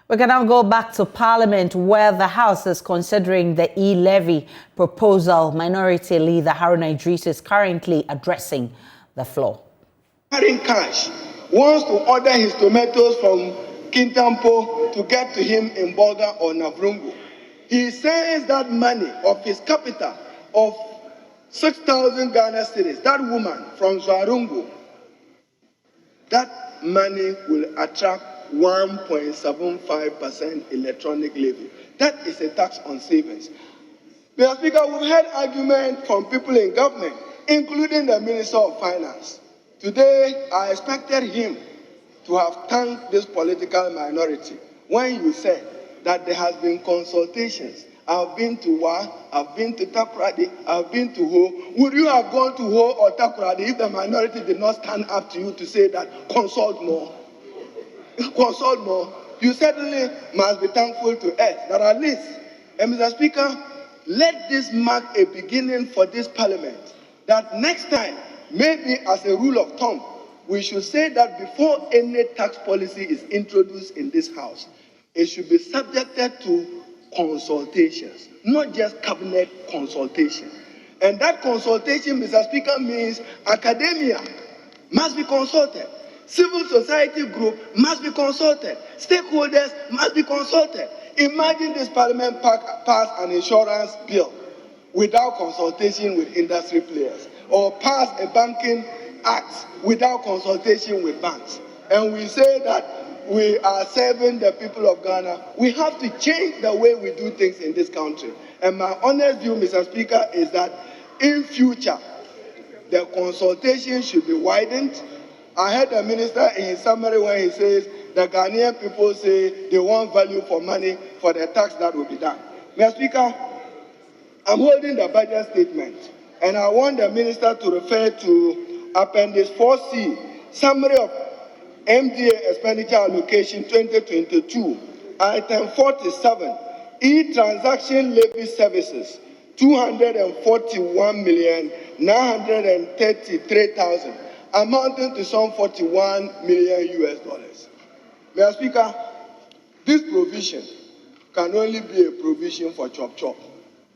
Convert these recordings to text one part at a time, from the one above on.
We can now go back to Parliament, where the House is considering the E-Levy proposal. Minority Leader Haruna Idris is currently addressing the floor. Carrying cash, wants to order his tomatoes from Kintampo to get to him in Bolga or Navrungu. He sends that money of his capital of 6,000 Ghana cedis, that woman from Zwarungu, that money will attract 1.75% electronic levy. That is a tax on savings. Mr. Speaker, we've heard argument from people in government, including the Minister of Finance. Today, I expected him to have thanked this political minority when you said that there has been consultations. I've been to Wa, I've been to Takoradi, I've been to Ho. Would you have gone to Ho or Takoradi if the minority did not stand up to you to say that consult more? Consult more. You certainly must be thankful to us that at least, Mr. Speaker, let this mark a beginning for this parliament. That next time, maybe as a rule of thumb, we should say that before any tax policy is introduced in this house, it should be subjected to consultations, not just cabinet consultation. And that consultation, Mr. Speaker, means academia must be consulted. Civil society group must be consulted. Stakeholders must be consulted. Imagine this parliament pass an insurance bill without consultation with industry players, or pass a banking act without consultation with banks. And we say that we are serving the people of Ghana. We have to change the way we do things in this country. And my honest view, Mr. Speaker, is that in future, the consultation should be widened. I heard the minister in his summary when he says the Ghanaian people say they want value for money for the tax that will be done. Mr. Speaker, I'm holding the budget statement, and I want the minister to refer to Appendix 4C, Summary of MDA Expenditure Allocation 2022, Item 47, E-Transaction Levy Services, 241,933,000, amounting to some $41 million. Mr. Speaker, this provision can only be a provision for chop-chop.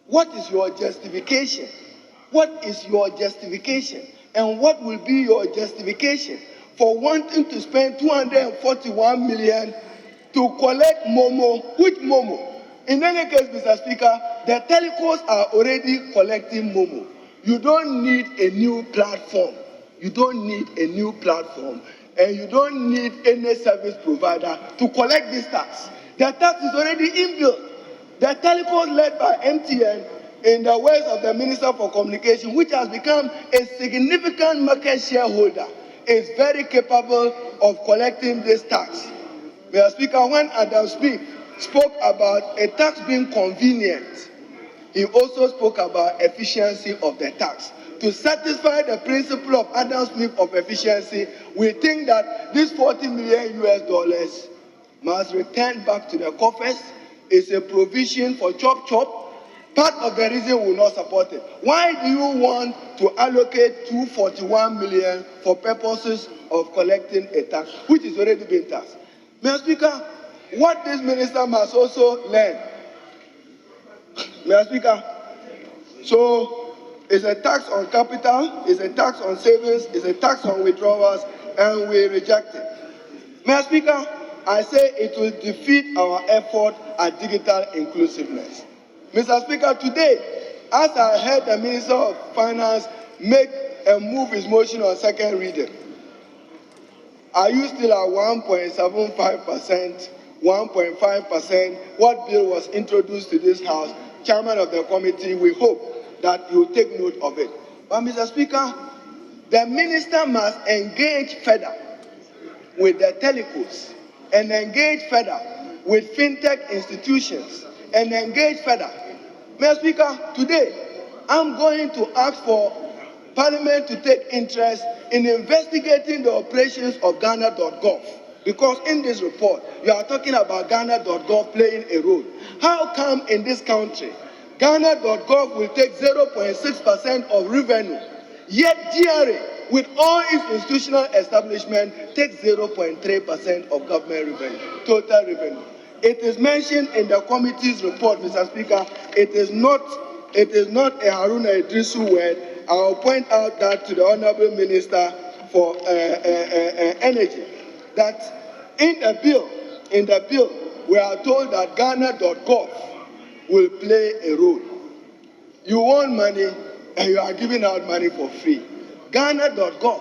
What is your justification? What is your justification? And what will be your justification for wanting to spend 241 million to collect Momo? Which Momo? In any case, Mr. Speaker, the telecos are already collecting Momo. You don't need a new platform. You don't need a new platform, and you don't need any service provider to collect this tax. The tax is already inbuilt. The telecos led by MTN, in the words of the Minister for Communication, which has become a significant market shareholder, is very capable of collecting this tax. Mr. Speaker, when Adam Smith spoke about a tax being convenient, he also spoke about efficiency of the tax. To satisfy the principle of Adam Smith of efficiency, we think that this $40 million must return back to the coffers. It's a provision for chop-chop. Part of the reason we will not support it. Why do you want to allocate 241 million for purposes of collecting a tax, which is already being taxed? Mr. Speaker, what this minister must also learn, Mr. Speaker, so it's a tax on capital, it's a tax on savings, it's a tax on withdrawals, and we reject it. Mr. Speaker, I say it will defeat our effort at digital inclusiveness. Mr. Speaker, today, as I heard the Minister of Finance make and move his motion on second reading, are you still at 1.75%, 1.5%? What bill was introduced to this House? Chairman of the committee, we hope that you take note of it. But Mr. Speaker, the minister must engage further with the telecos, and engage further with fintech institutions, and engage further. Mr. Speaker, today I'm going to ask for Parliament to take interest in investigating the operations of Ghana.gov, because in this report you are talking about Ghana.gov playing a role. How come in this country Ghana.gov will take 0.6% of revenue, yet GRA, with all its institutional establishment, takes 0.3% of government revenue, total revenue? It is mentioned in the committee's report, Mr. Speaker. It is not a Haruna Idrisu word. I will point out that to the Honorable Minister for Energy, that in the bill, we are told that Ghana.gov will play a role. You want money and you are giving out money for free. Ghana.gov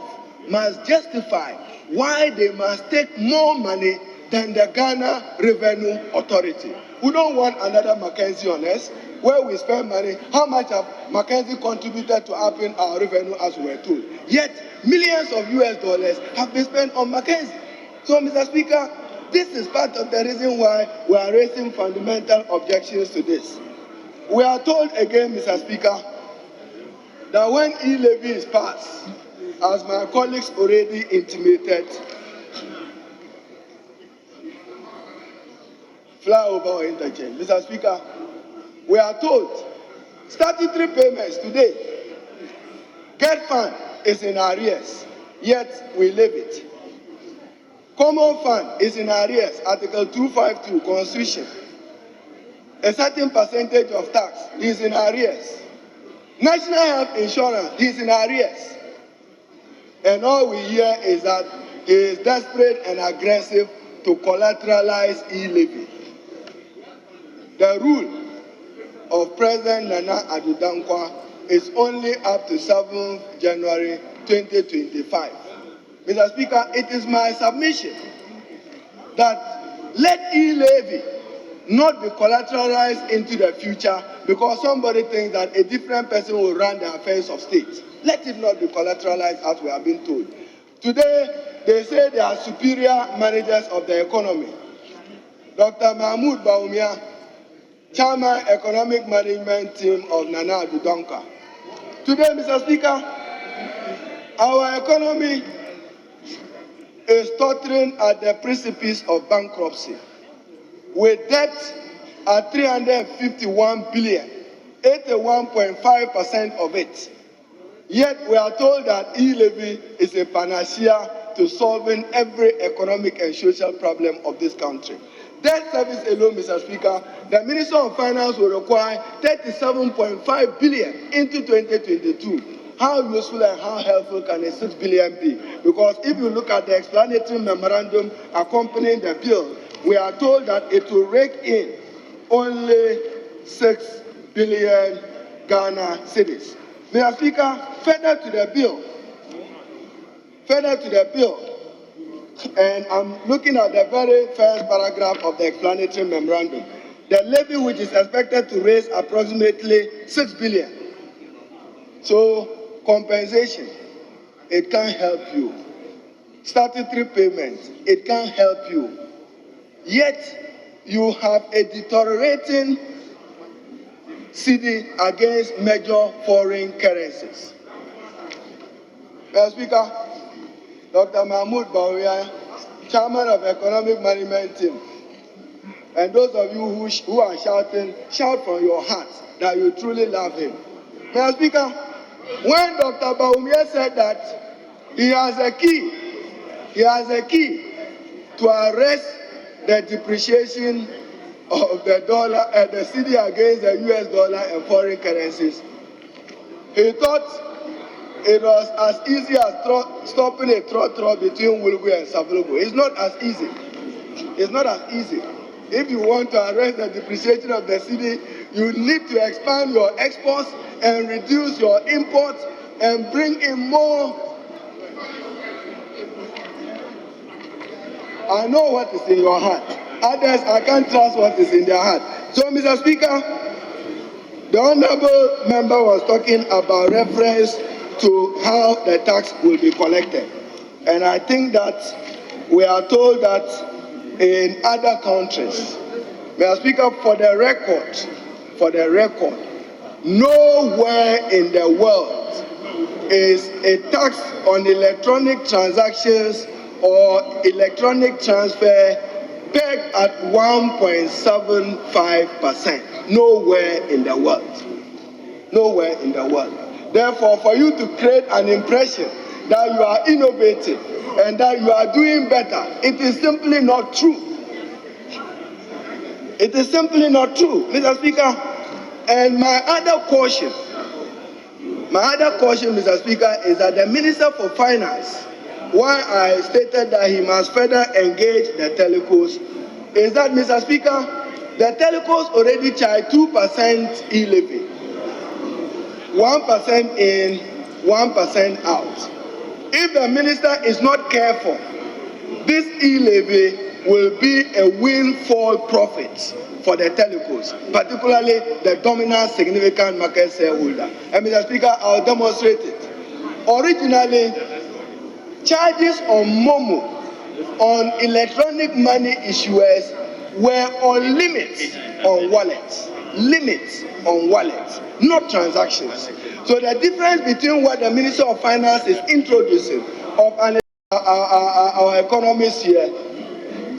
must justify why they must take more money than the Ghana Revenue Authority. We don't want another Mackenzie on us where we spend money. How much have Mackenzie contributed to upping our revenue as we were told? Yet millions of US dollars have been spent on Mackenzie. So, Mr. Speaker, this is part of the reason why we are raising fundamental objections to this. We are told again, Mr. Speaker, that when E-Levy is passed, as my colleagues already intimated, flyover or interchange. Mr. Speaker, we are told statutory payments today, Get Fund is in arrears, yet we leave it. Common Fund is in arrears, Article 252, Constitution. A certain percentage of tax is in arrears. National Health Insurance is in arrears. And all we hear is that he is desperate and aggressive to collateralize E-Levy. The rule of President Nana Addo Dankwa is only up to 7th January 2025. Mr. Speaker, it is my submission that let E-Levy not be collateralized into the future because somebody thinks that a different person will run the affairs of state. Let it not be collateralized as we have been told. Today, they say they are superior managers of the economy. Dr. Mahmoud Bawumia, Chairman Economic Management Team of Nana Addo Dankwa. Today, Mr. Speaker, our economy is tottering at the precipice of bankruptcy, with debt at 351 billion, 81.5% of it. Yet we are told that E-Levy is a panacea to solving every economic and social problem of this country. Debt service alone, Mr. Speaker, the Minister of Finance will require 37.5 billion into 2022. How useful and how helpful can a 6 billion be? Because if you look at the explanatory memorandum accompanying the bill, we are told that it will rake in only 6 billion Ghana cedis. Mr. Speaker, further to the bill, and I'm looking at the very first paragraph of the explanatory memorandum. The levy, which is expected to raise approximately 6 billion. So, compensation, it can't help you. Statutory payments, it can't help you. Yet, you have a deteriorating cedi against major foreign currencies. Mr. Speaker, Dr. Mahmoud Bawumia, Chairman of Economic Management Team, and those of you who are shouting, shout from your heart that you truly love him. Mr. Speaker, when Dr. Bawumia said that he has a key to arrest the depreciation of the dollar and the cedi against the US dollar and foreign currencies, he thought it was as easy as stopping a trot between Wulgu and Sabulugu. It's not as easy. It's not as easy. If you want to arrest the depreciation of the cedi, you need to expand your exports and reduce your imports and bring in more. I know what is in your heart. Others, I can't trust what is in their heart. So, Mr. Speaker, the honorable member was talking about reference to how the tax will be collected. And I think that we are told that in other countries, Mr. Speaker, for the record, nowhere in the world is a tax on electronic transactions or electronic transfer pegged at 1.75%. Nowhere in the world. Nowhere in the world. Therefore, for you to create an impression that you are innovative and that you are doing better, it is simply not true. It is simply not true, Mr. Speaker. And my other caution, Mr. Speaker, is that the Minister for Finance, why I stated that he must further engage the telecos, is that, Mr. Speaker, the telecos already charge 2% E-Levy, 1% in, 1% out. If the minister is not careful, this E-Levy will be a windfall profit for the telecos, particularly the dominant significant market shareholder. And Mr. Speaker, I'll demonstrate it. Originally, charges on Momo, on electronic money issuers, were on limits on wallets, not transactions. So the difference between what the Minister of Finance is introducing of our economists here,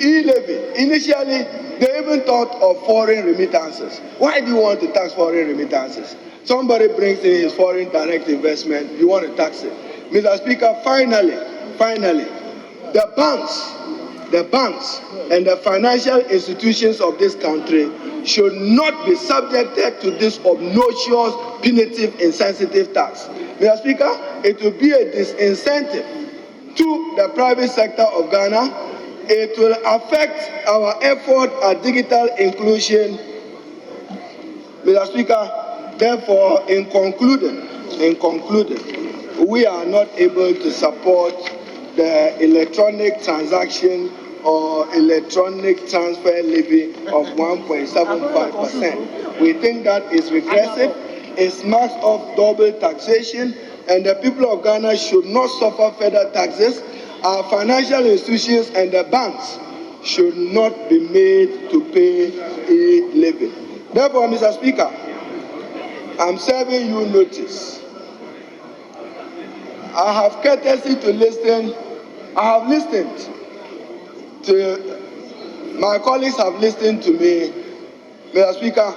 E-Levy, initially they even thought of foreign remittances. Why do you want to tax foreign remittances? Somebody brings in his foreign direct investment, you want to tax it. Mr. Speaker, finally, the banks and the financial institutions of this country should not be subjected to this obnoxious, punitive, insensitive tax. Mr. Speaker, it will be a disincentive to the private sector of Ghana. It will affect our effort at digital inclusion. Mr. Speaker, therefore, in concluding, we are not able to support the electronic transaction or electronic transfer levy of 1.75%. We think that is regressive, it smacks of double taxation, and the people of Ghana should not suffer further taxes. Our financial institutions and the banks should not be made to pay E-Levy. Therefore, Mr. Speaker, I'm serving you notice. I have courtesy to listen. I have listened to, my colleagues have listened to me, Mr. Speaker,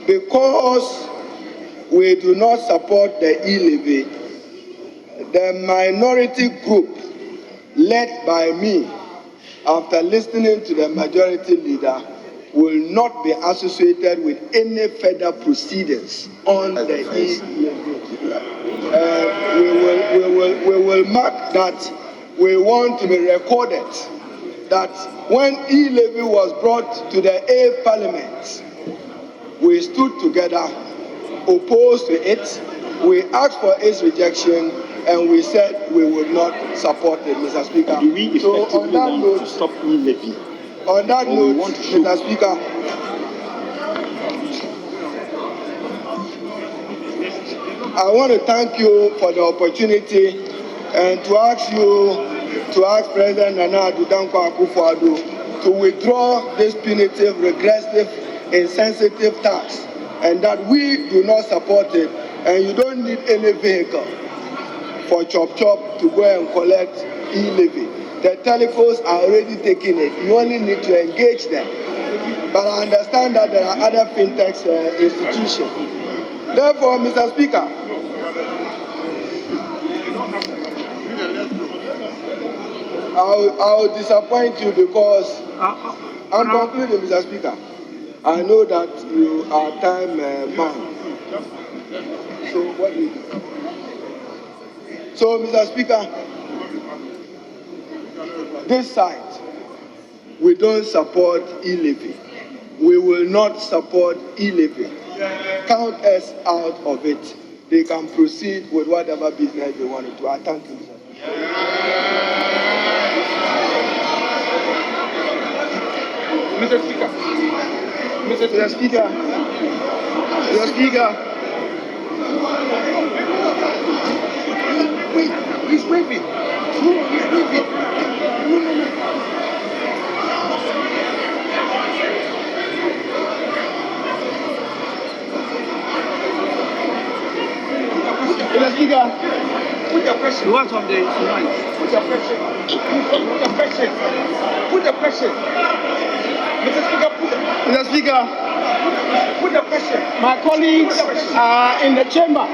because we do not support the E-Levy. The minority group led by me, after listening to the majority leader, will not be associated with any further proceedings on the E-Levy. We will mark that. We want to be recorded that when E-Levy was brought to the 8th Parliament, we stood together, opposed to it, we asked for its rejection, and we said we would not support it, Mr. Speaker. Do we effectively want to stop E-Levy? On that note, Mr. Speaker, I want to thank you for the opportunity and to ask President Nana Addo Dankwa Akufo-Addo to withdraw this punitive, regressive, insensitive tax, and that we do not support it, and you don't need any vehicle for Chop Chop to go and collect E-Levy. The telecos are already taking it. You only need to engage them. But I understand that there are other fintech institutions. Therefore, Mr. Speaker, I'll disappoint you because I'm concluding, Mr. Speaker. I know that you are time man. So what do you do? So, Mr. Speaker, this side, we don't support E-Levy. We will not support E-Levy. Count us out of it. They can proceed with whatever business they want to do. I thank you, sir. Mr. Speaker. Mr. Speaker. Mr. Speaker. Wait, he's waving. No, he's waving. No. Mr. Speaker. Put your question. What's on the line? Put your question. Put your question. Mr. Speaker, Mr. Speaker. Put your question. My colleagues are in the chamber.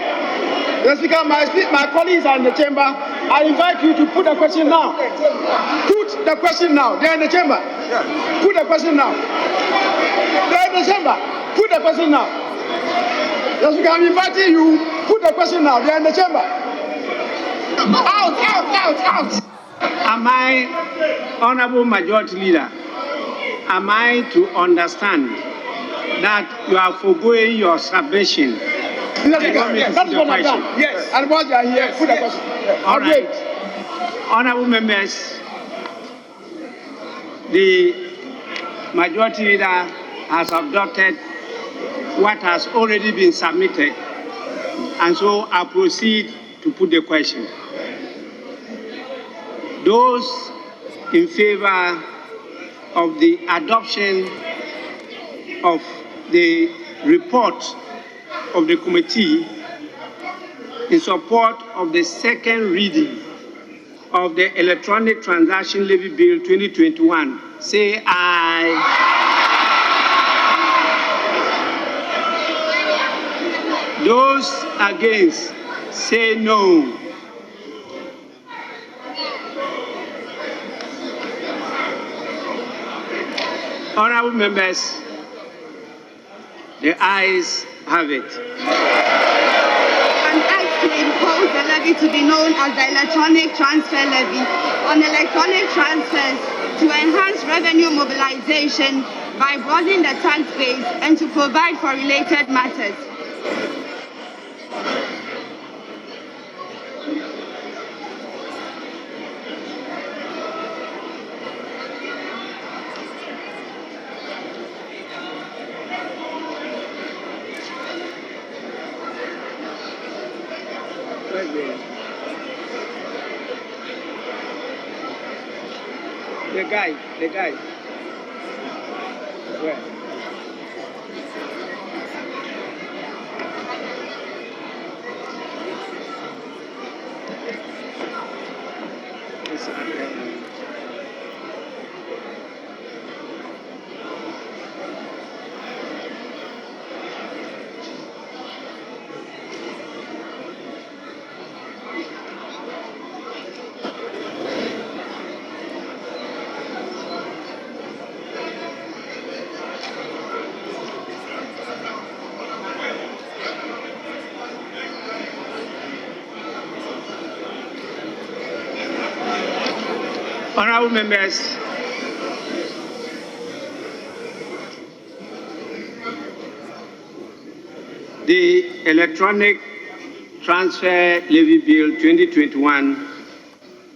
Mr. Speaker, my colleagues are in the chamber. I invite you to put the question now. Put the question now. They are in the chamber. Put the question now. They are in the chamber. Put the question now. Yes, I'm inviting you. Put the question now. They are in the chamber. Out. Am I, Honorable Majority Leader, am I to understand that you are foregoing your submission? Yes, that is what I've done. Yes. And once you are here, put the question. All right. Honorable members, the Majority Leader has adopted what has already been submitted, and so I proceed to put the question. Those in favor of the adoption of the report of the committee in support of the second reading of the Electronic Transaction Levy Bill 2021, say aye. Those against, say no. Honorable members, the ayes have it. An act to impose the levy to be known as the Electronic Transfer Levy on electronic transfers to enhance revenue mobilization by broadening the tax base and to provide for related matters. The guy. Where? Honorable members, the Electronic Transfer Levy Bill 2021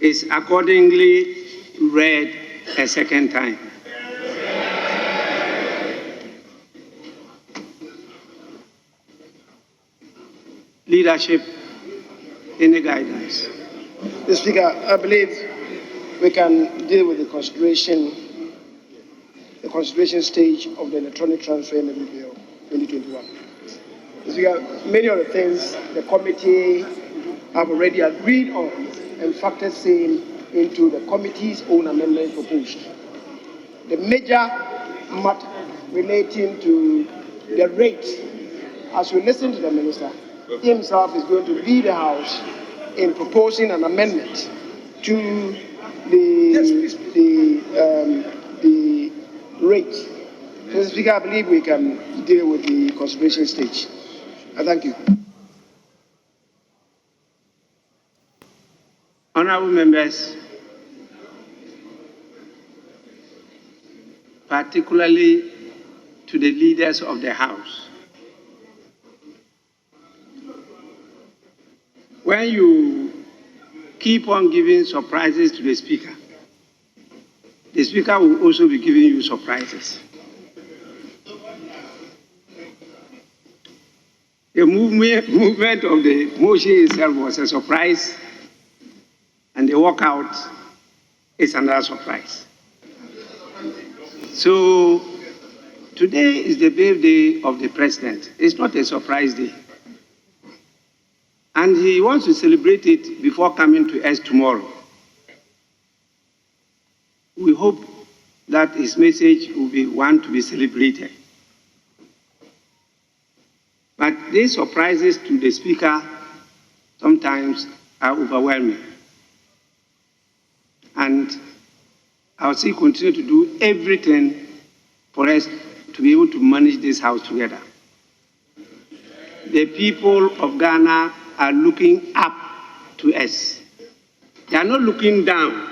is accordingly read a second time. Leadership, any guidance? Mr. Speaker, I believe we can deal with the consideration stage of the Electronic Transfer Levy Bill 2021. Mr. Speaker, many of the things the committee have already agreed on and factored same into the committee's own amendment proposed. The major matter relating to the rate, as we listen to the minister, he himself is going to lead the House in proposing an amendment to the rate. So, Mr. Speaker, I believe we can deal with the consideration stage. I thank you. Honorable members, particularly to the leaders of the House, when you keep on giving surprises to the Speaker will also be giving you surprises. The movement of the motion itself was a surprise, and the walkout is another surprise. So today is the birthday of the President. It's not a surprise day. And he wants to celebrate it before coming to us tomorrow. We hope that his message will be one to be celebrated. But these surprises to the Speaker sometimes are overwhelming. and I'll still continue to do everything for us to be able to manage this house together. The people of Ghana are looking up to us. They are not looking down,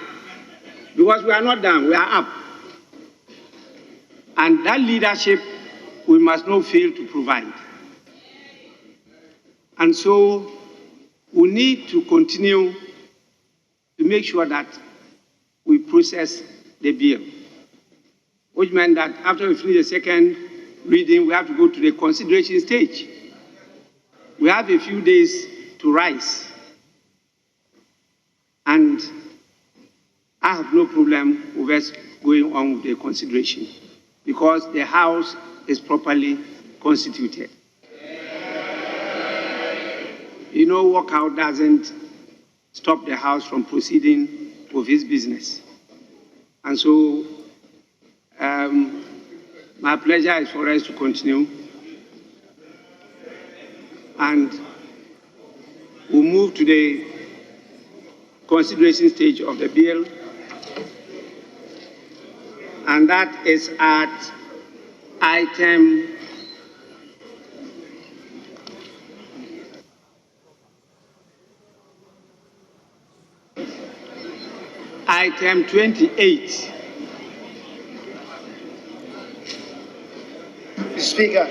because we are not down, we are up. And that leadership we must not fail to provide. And so we need to continue to make sure that we process the bill, which meant that after we finish the second reading, we have to go to the consideration stage. We have a few days to rise, and I have no problem with us going on with the consideration because the House is properly constituted. You know, walkout doesn't stop the House from proceeding with its business. And so my pleasure is for us to continue, and we'll move to the consideration stage of the bill, and that is at item Item 28. Speaker,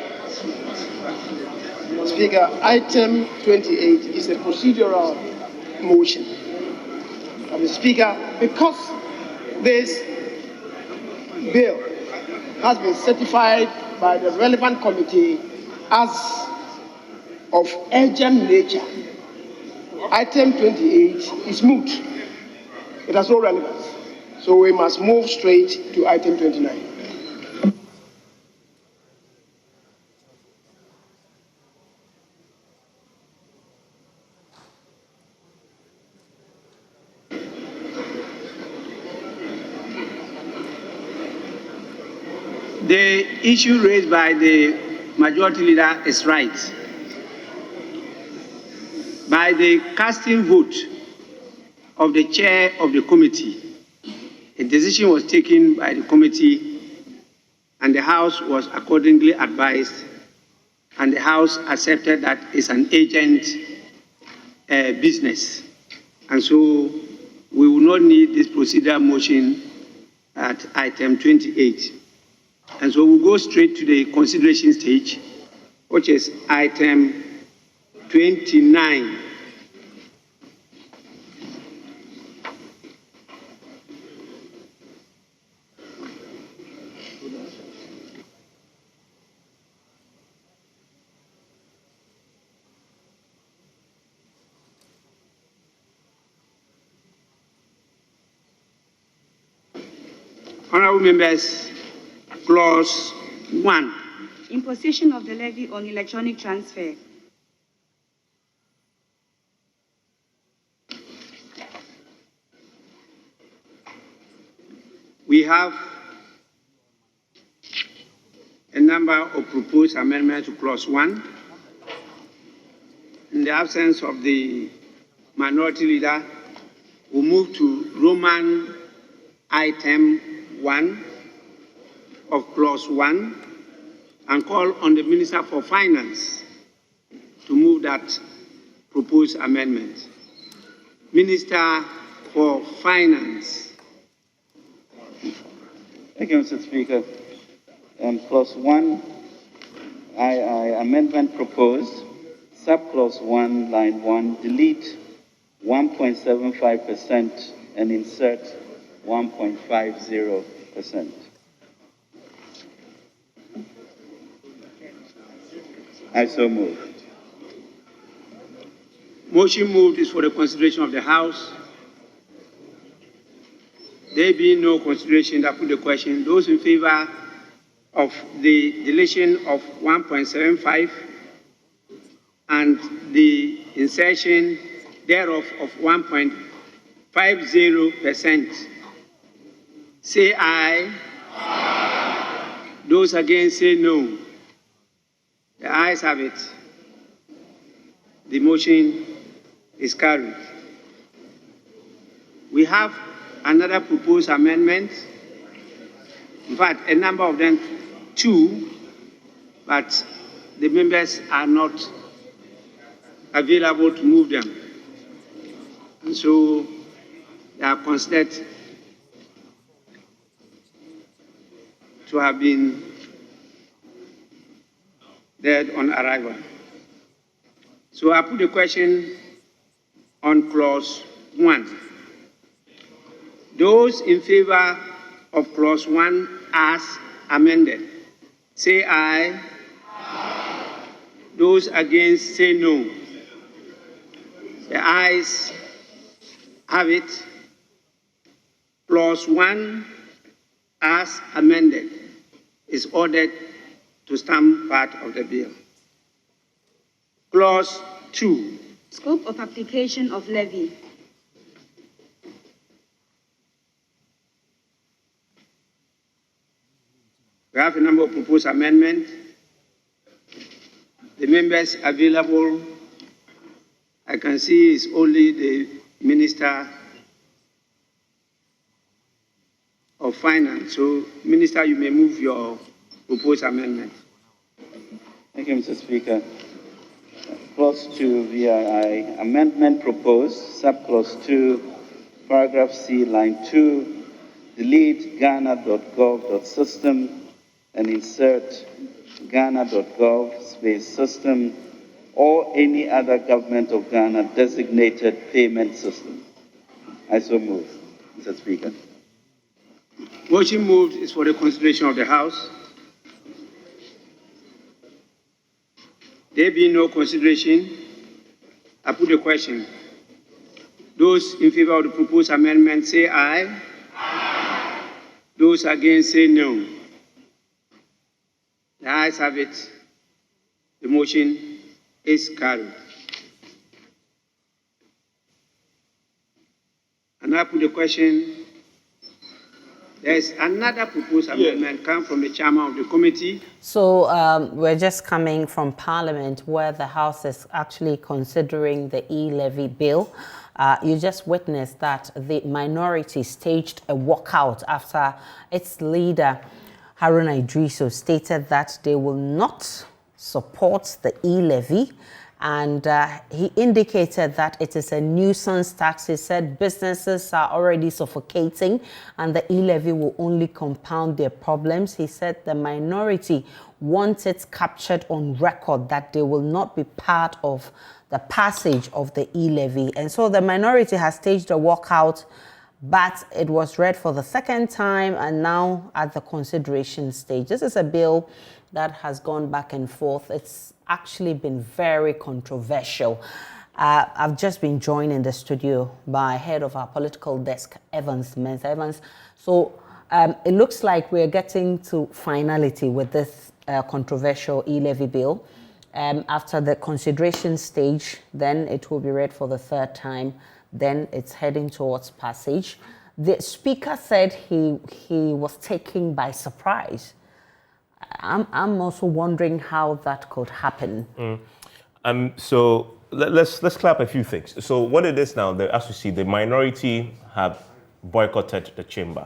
item 28 is a procedural motion. Mr. Speaker, because this bill has been certified by the relevant committee as of urgent nature, item 28 is moot. It has no relevance. So we must move straight to item 29. The issue raised by the majority leader is right. By the casting vote of the chair of the committee, a decision was taken by the committee and the House was accordingly advised, and the House accepted that it's an agent business. And so we will not need this procedural motion at item 28. And so we'll go straight to the consideration stage, which is item 29. Honourable members, clause 1. Imposition of the levy on electronic transfer. We have a number of proposed amendments to clause 1. In the absence of the minority leader, we'll move to Roman item 1 of clause 1 and call on the Minister for Finance to move that proposed amendment. Minister for Finance. Thank you, Mr. Speaker. Clause 1, amendment proposed, subclause 1, line 1, delete 1.75% and insert 1.50%. I so move. Motion moved is for the consideration of the House. There being no consideration, I put the question. Those in favor of the deletion of 1.75 and the insertion thereof of 1.50%, say aye. Aye. Those against say no. The ayes have it. The motion is carried. We have another proposed amendment. In fact, a number of them, 2, but the members are not available to move them. And so they are considered to have been dead on arrival. So I put the question on clause 1. Those in favor of clause 1 as amended, say aye. Those against, say no. The ayes have it. Clause 1 as amended is ordered to stand part of the bill. Clause 2. Scope of application of levy. We have a number of proposed amendments. The members available, I can see, is only the Minister of Finance. So, Minister, you may move your proposed amendment. Thank you, Mr. Speaker. Clause 2, VRI, amendment proposed, subclause 2, paragraph C, line 2, delete ghana.gov.system and insert ghana.gov/system or any other government of Ghana designated payment system. I so move, Mr. Speaker. Motion moved is for the consideration of the House. There being no consideration, I put the question. Those in favor of the proposed amendment say aye. Aye. Those against say no. The ayes have it. The motion is carried. And I put the question. There is another proposed amendment come from the chairman of the committee. So we're just coming from Parliament where the House is actually considering the E-Levy bill. You just witnessed that the minority staged a walkout after its leader, Haruna Idrisu, stated that they will not support the E-Levy. And he indicated that it is a nuisance tax. He said businesses are already suffocating and the E-Levy will only compound their problems. He said the minority wants it captured on record that they will not be part of the passage of the E-Levy. And so the minority has staged a walkout, but it was read for the second time and now at the consideration stage. This is a bill that has gone back and forth. It's actually been very controversial. I've just been joined in the studio by head of our political desk, Evans, Mensa Evans. So it looks like we're getting to finality with this controversial E-Levy bill. After the consideration stage, then it will be read for the third time. Then it's heading towards passage. The speaker said he was taken by surprise. I'm also wondering how that could happen. So let's clap a few things. So what it is now, as you see, the minority have boycotted the chamber.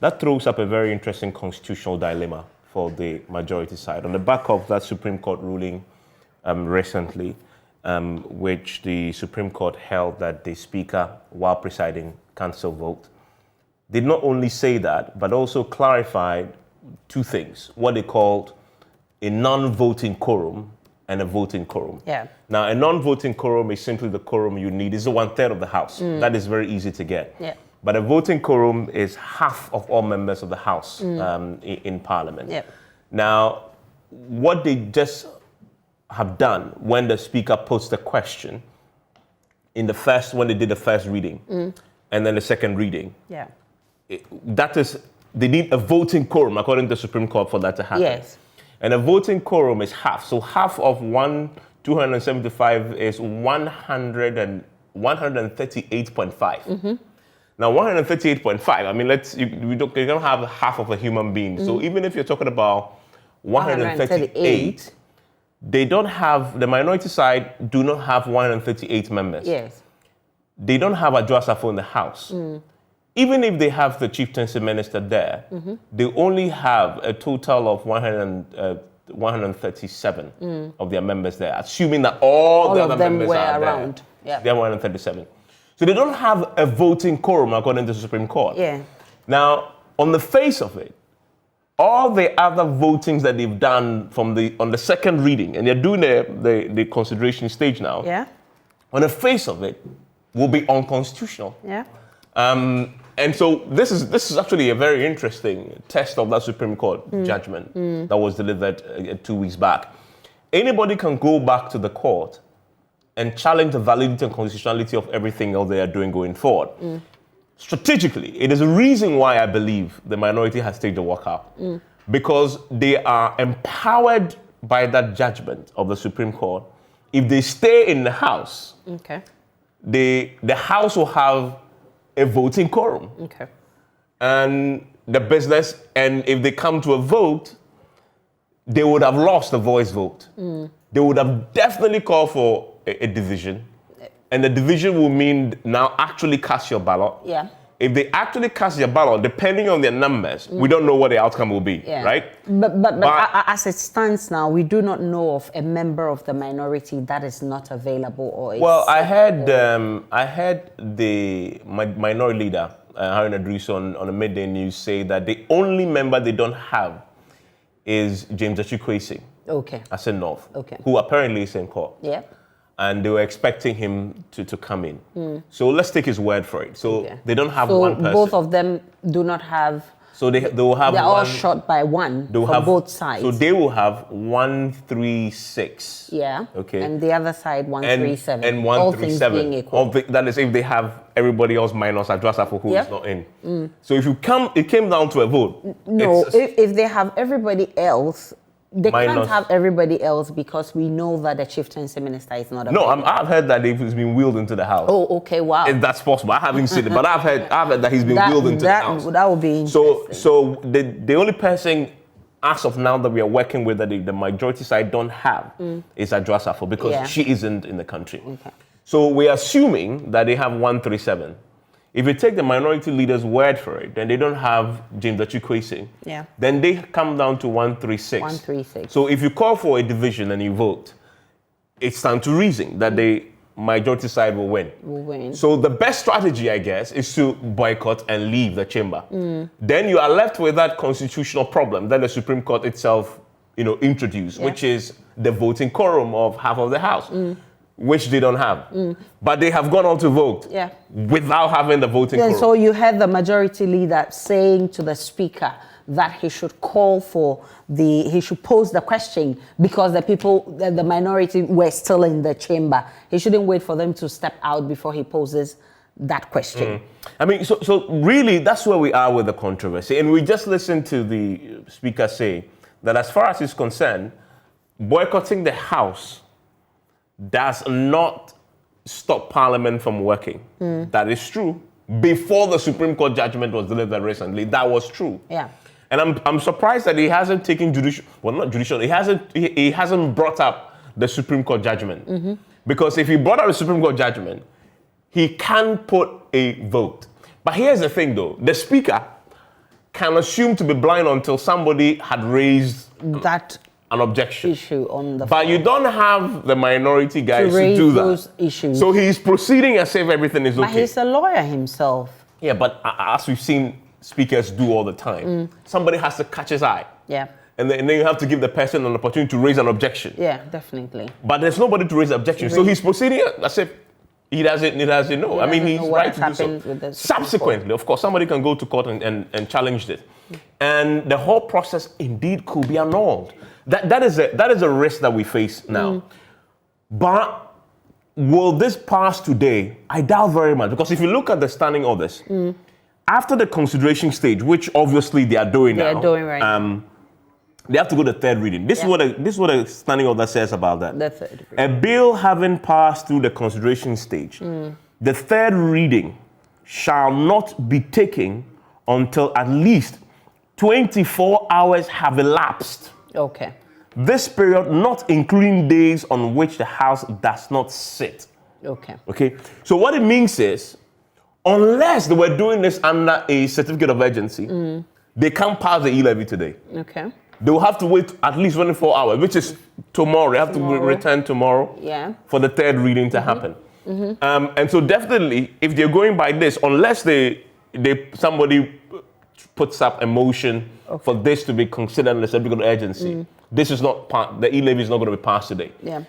That throws up a very interesting constitutional dilemma for the majority side. On the back of that Supreme Court ruling recently, which the Supreme Court held that the speaker, while presiding, can still vote, did not only say that, but also clarified two things, what they called a non-voting quorum and a voting quorum. Yeah. Now, a non-voting quorum is simply the quorum you need. It's 1/3 of the House. That is very easy to get. Yeah. But a voting quorum is half of all members of the House in Parliament. Yeah. Now, what they just have done when the Speaker puts the question when they did the first reading and then the second reading, Yeah. They need a voting quorum, according to the Supreme Court, for that to happen. Yes. And a voting quorum is half. So half of 275 is 138.5. Now, 138.5, I mean, you don't have half of a human being. So even if you're talking about 138, they don't have, the minority side do not have 138 members. Yes. They don't have Adwoa Safo in the House. even if they have the chieftaincy minister there, they only have a total of 137 of their members there, assuming that all the of other them members were are around. there. Yeah. They are 137. So they don't have a voting quorum according to the Supreme Court. Yeah. Now, on the face of it, all the other votings that they've done on the second reading, and they're doing the consideration stage now, Yeah. on the face of it, will be unconstitutional. Yeah. And so this is actually a very interesting test of that Supreme Court judgment that was delivered 2 weeks back. Anybody can go back to the court and challenge the validity and constitutionality of everything else they are doing going forward. Strategically, it is a reason why I believe the minority has taken the walkout. Because they are empowered by that judgment of the Supreme Court. If they stay in the House, Okay. the House will have a voting quorum. Okay. And the business, and if they come to a vote, they would have lost the voice vote. They would have definitely called for a division. And the division will mean now actually cast your ballot. Yeah. If they actually cast their ballot, depending on their numbers, we don't know what the outcome will be, Yeah. right? But as it stands now, we do not know of a member of the minority that is not available or is Well, I sick heard my minority leader, Harun Adriso, on the midday news say that the only member they don't have is James Achikwesi, Okay. Asset North, Okay. who apparently is in court. Yeah. And they were expecting him to come in. So let's take his word for it. So Okay. they don't have So one person. both of them do not have. So they will have They're one. all shot by one They will from have both sides. So they will have 136. Yeah. Okay. And the other side 137. And All things 137. being equal. That is if they have everybody else minus Adrasafo who is Yep. not in. So if it came down to a vote. No, it's- if they have everybody else, they can't Minus- have everybody else because we know that the chieftaincy minister is not no, available. I've heard that he's been wheeled into the house. Oh, okay, wow. If that's possible. I haven't seen it, but I've heard that he's been wheeled into the house. That would be interesting. So the only person as of now that we are working with that the majority side don't have is Adrasafo because Yeah. she isn't in the country. Okay. So we're assuming that they have 137. If you take the minority leader's word for it, then they don't have James Achikwesi. Yeah. Then they come down to 136. 136. So if you call for a division and you vote, it's time to reason that the majority side will win. Will win. So the best strategy, I guess, is to boycott and leave the chamber. Then you are left with that constitutional problem that the Supreme Court itself, introduced, which is the voting quorum of half of the House, which they don't have. But they have gone on to vote Yeah. without having the voting Then, quorum. so you had the majority leader saying to the speaker that he should he should pose the question because the minority were still in the chamber. He shouldn't wait for them to step out before he poses that question. I mean, so really, that's where we are with the controversy. And we just listened to the speaker say that as far as he's concerned, boycotting the House does not stop Parliament from working. That is true. Before the Supreme Court judgment was delivered recently, that was true. Yeah. And I'm surprised that he hasn't taken he hasn't brought up the Supreme Court judgment. Because if he brought up the Supreme Court judgment, he can put a vote. But here's the thing though, the speaker can assume to be blind until somebody had raised That an objection. issue on the But you don't have the minority guys to raise do that. those issues. So he's proceeding as if everything is But okay. he's a lawyer himself. Yeah, but as we've seen speakers do all the time, somebody has to catch his eye. Yeah. And then you have to give the person an opportunity to raise an objection. Yeah, definitely. But there's nobody to raise an objection. So he's proceeding as if he doesn't know. I mean, doesn't he's know what right has to do happened so. with the Supreme Subsequently, of course, somebody can go to court and challenge this. And the whole process indeed could be annulled. That is a risk that we face now. But will this pass today? I doubt very much. Because if you look at the standing orders, after the consideration stage, which obviously they are doing now. They are doing right now. They have to go to third reading. This is what a standing order says about that. The third reading. A bill having passed through the consideration stage, the third reading shall not be taken until at least 24 hours have elapsed. Okay. This period not including days on which the House does not sit. Okay. Okay? So what it means is, unless they were doing this under a certificate of urgency, they can't pass the E-Levy today. Okay. They will have to wait at least 24 hours, which is tomorrow. They have to return tomorrow for the third reading to happen. And so definitely, if they're going by this, unless somebody puts up a motion for this to be considered under certificate of urgency, this is not the E-Levy is not going to be passed today. Yeah.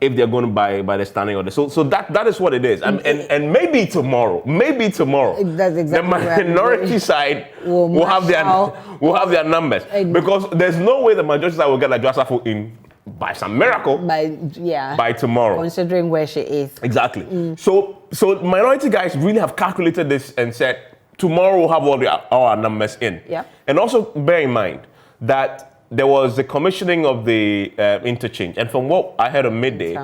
If they're going by the standing order. So that is what it is. And maybe tomorrow, that's exactly the minority side will have their numbers. Because there's no way the majority side will get a Josephine in by some miracle by tomorrow. Considering where she is. Exactly. So minority guys really have calculated this and said, tomorrow we'll have all our numbers in. Yeah. And also bear in mind that there was the commissioning of the interchange. And from what I heard on midday,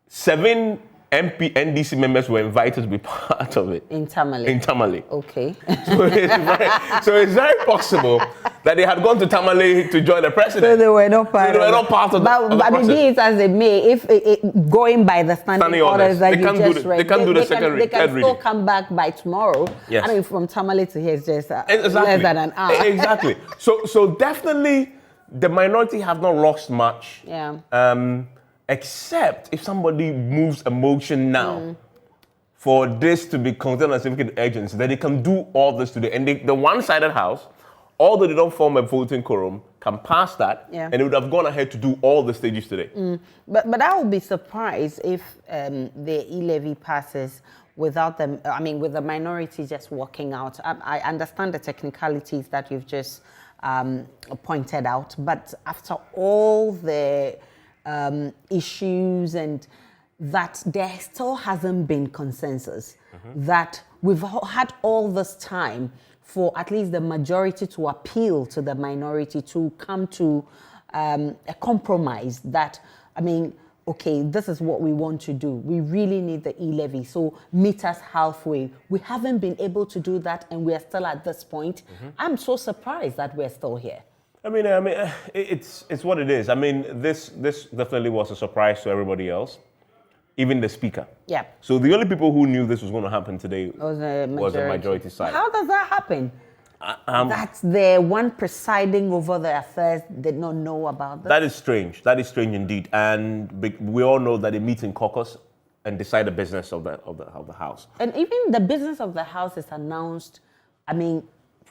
7 NDC members were invited to be part of it. In Tamale. Okay. So it's very possible that they had gone to Tamale to join the president. So they were not part of the But be it as it may, if going by the standing orders that you just read, they can still come back by tomorrow. Yes. I mean, from Tamale to here is just less than an hour. Exactly. So definitely the minority have not lost much. Yeah. Except if somebody moves a motion now for this to be considered a certificate of urgency, then they can do all this today. And the one-sided house, although they don't form a voting quorum, can pass that, and they would have gone ahead to do all the stages today. But I would be surprised if the E-Levy passes without them. I mean, with the minority just walking out. I understand the technicalities that you've just pointed out, but after all the issues and that there still hasn't been consensus, that we've had all this time for at least the majority to appeal to the minority to come to a compromise that, I mean, okay, this is what we want to do. We really need the E-Levy, so meet us halfway. We haven't been able to do that, and we are still at this point. I'm so surprised that we're still here. I mean, it's what it is. I mean, this definitely was a surprise to everybody else, even the speaker. Yeah. So the only people who knew this was going to happen today was the majority side. How does that happen? That's the one presiding over the affairs did not know about this. That is strange. That is strange indeed. And we all know that they meet in caucus and decide the business of the house. And even the business of the house is announced, I mean,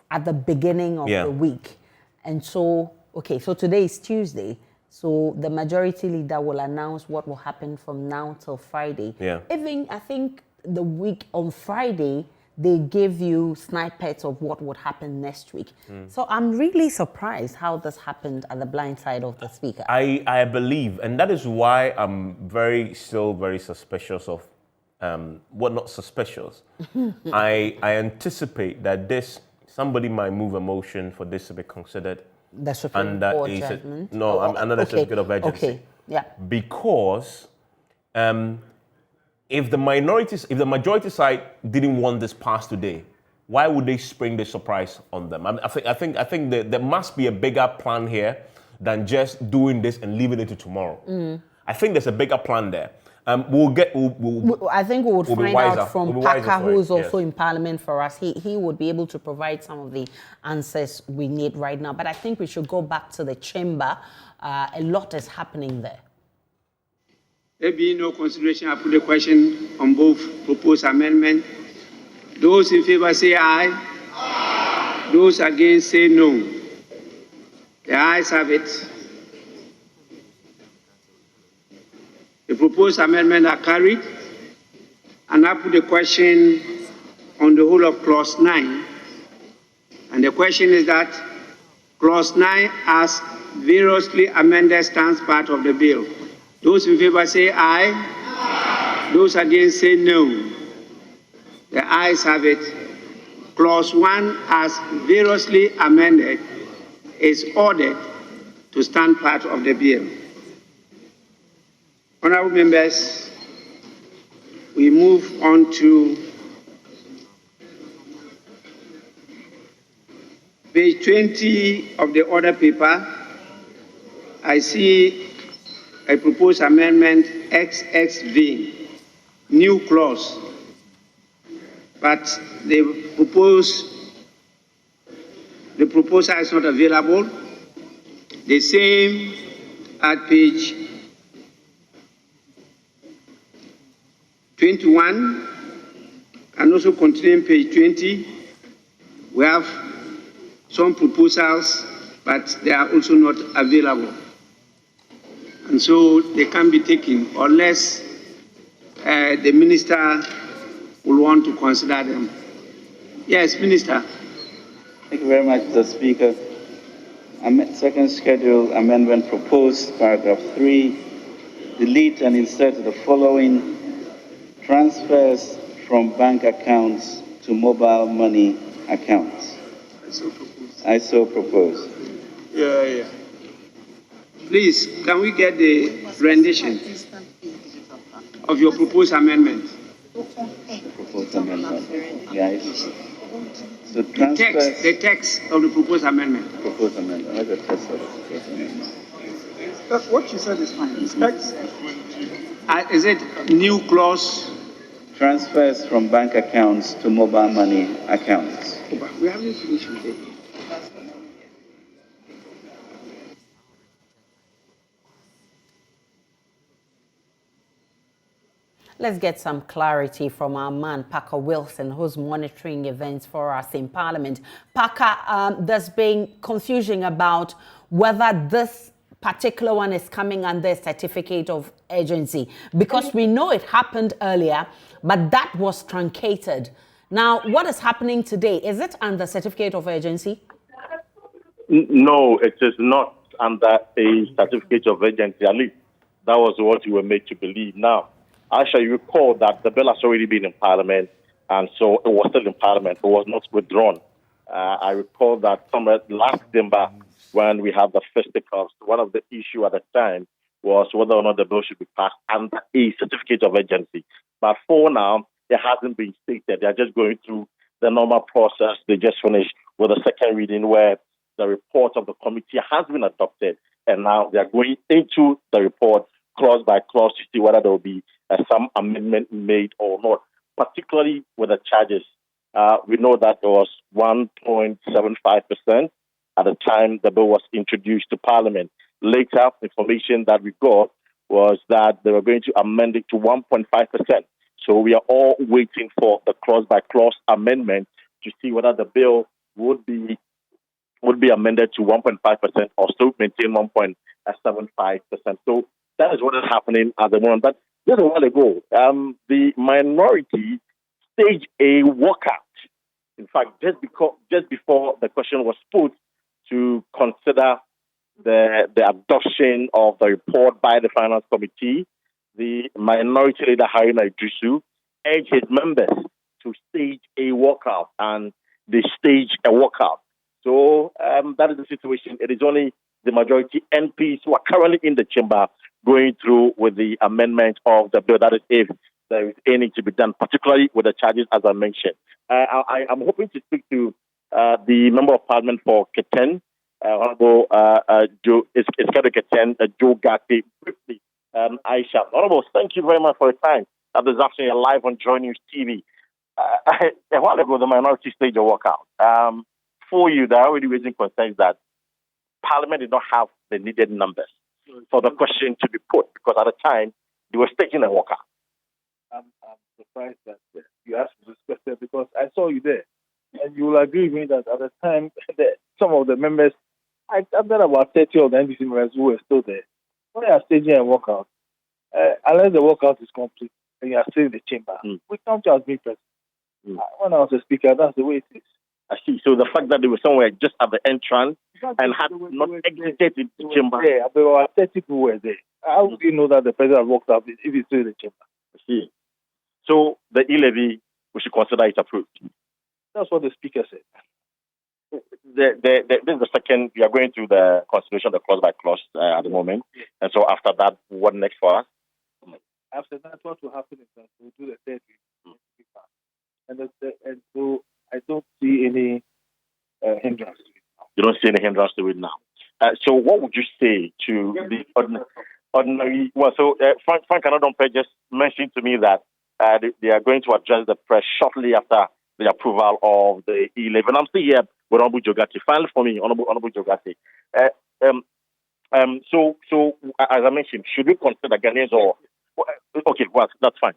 at the beginning of the week. And so, okay, so today is Tuesday. So the majority leader will announce what will happen from now till Friday. Yeah. Even, I think, the week on Friday, they give you snippets of what would happen next week. So I'm really surprised how this happened at the blind side of the speaker. I believe, and that is why I'm still very suspicious of, not suspicious. I anticipate that somebody might move a motion for this to be considered the Supreme Court judgment? Under the certificate of urgency. Okay, yeah. Because if the majority side didn't want this passed today, why would they spring the surprise on them? I think that there must be a bigger plan here than just doing this and leaving it to tomorrow. I think there's a bigger plan there. I think we would find out from Parker, who is also in Parliament for us. He would be able to provide some of the answers we need right now. But I think we should go back to the chamber. A lot is happening there. There being no consideration, I put the question on both proposed amendments. Those in favor say aye. Aye. Those against say no. The ayes have it. The proposed amendments are carried. And I put the question on the whole of Clause 9. And the question is that Clause 9, as variously amended, stands part of the bill. Those in favor say aye. Aye. Those against say no. The ayes have it. Clause 1, as variously amended, is ordered to stand part of the bill. Honorable members, we move on to page 20 of the order paper. I see a proposed amendment XXV, new clause. but the proposal is not available. The same at page 21 and also continuing page 20, we have some proposals, but they are also not available. And so they can be taken unless the minister will want to consider them. Yes, Minister. Thank you very much, Mr. Speaker. Second schedule amendment proposed, paragraph 3, delete and insert the following: transfers from bank accounts to mobile money accounts. I so propose. Yeah. Please, can we get the rendition of your proposed amendment? Proposed amendment. Guys. So transfers. The text of the proposed amendment. Proposed amendment. What's the text of the proposed amendment? What you said is fine. Is it new clause? Transfers from bank accounts to mobile money accounts. We haven't finished with it. Let's get some clarity from our man, Parker Wilson, who's monitoring events for us in Parliament. Parker, there's been confusion about whether this particular one is coming under certificate of urgency, because we know it happened earlier, but that was truncated. Now, what is happening today? Is it under certificate of urgency? No, it is not under a certificate of urgency. At least that was what you were made to believe. Now, actually, you recall that the bill has already been in Parliament, and so it was still in Parliament. It was not withdrawn. I recall that somewhere last December, when we had the fisticuffs, one of the issues at the time was whether or not the bill should be passed under a certificate of urgency. But for now, it hasn't been stated. They're just going through the normal process. They just finished with a second reading where the report of the committee has been adopted, and now they're going into the report clause by clause to see whether there will be some amendment made or not, particularly with the charges. We know that there was 1.75% at the time the bill was introduced to Parliament. Later, information that we got was that they were going to amend it to 1.5%. So we are all waiting for the clause by clause amendment to see whether the bill would be amended to 1.5% or still maintain 1.75%. So that is what is happening at the moment. But just a while ago, the minority staged a walkout. In fact, just before the question was put to consider the adoption of the report by the Finance Committee, the minority leader Haruna Idrisu urged his members to stage a walkout, and they staged a walkout. So that is the situation. It is only the majority MPs who are currently in the chamber going through with the amendment of the bill. That is, if there is anything to be done, particularly with the charges, as I mentioned. I'm hoping to speak to the Member of Parliament for Keten, Honorable Joe Keten, Joe Gatti, briefly. Aisha. Honorable, thank you very much for your time. This afternoon, you're live on Joy News TV. A while ago, the minority staged a walkout. For you, they're already raising concerns that Parliament did not have the needed numbers for the question to be put, because at the time, they were staging a walkout. I'm surprised that you asked this question, because I saw you there. And you will agree with me that at the time, some of the members, I've got about 30 of the NDC members who were still there. When you are staging a walkout, unless the walkout is complete and you are still in the chamber, we count you as being present. When I was a speaker, that's the way it is. I see. So the fact that they were somewhere just at the entrance and had not exited in the chamber. Yeah, there were 30 people who were there. How would you know that the president walked out if he's still in the chamber? I see. So the E-Levy, we should consider it approved. That's what the speaker said. This is the second. We are going through the consideration of the clause by clause at the moment. And so after that, what next for us? After that, what will happen is that we'll do the third reading. And so I don't see any hindrance to it now. You don't see any hindrance to it now. So what would you say to the ordinary? Well, so Frank Anadompe just mentioned to me that they are going to address the press shortly after the approval of the E-Levy. And I'm still here with Honorable Jogati. Finally for me, Honorable Jogati. So as I mentioned, should we consider Ghanaians or... Okay, well, that's fine.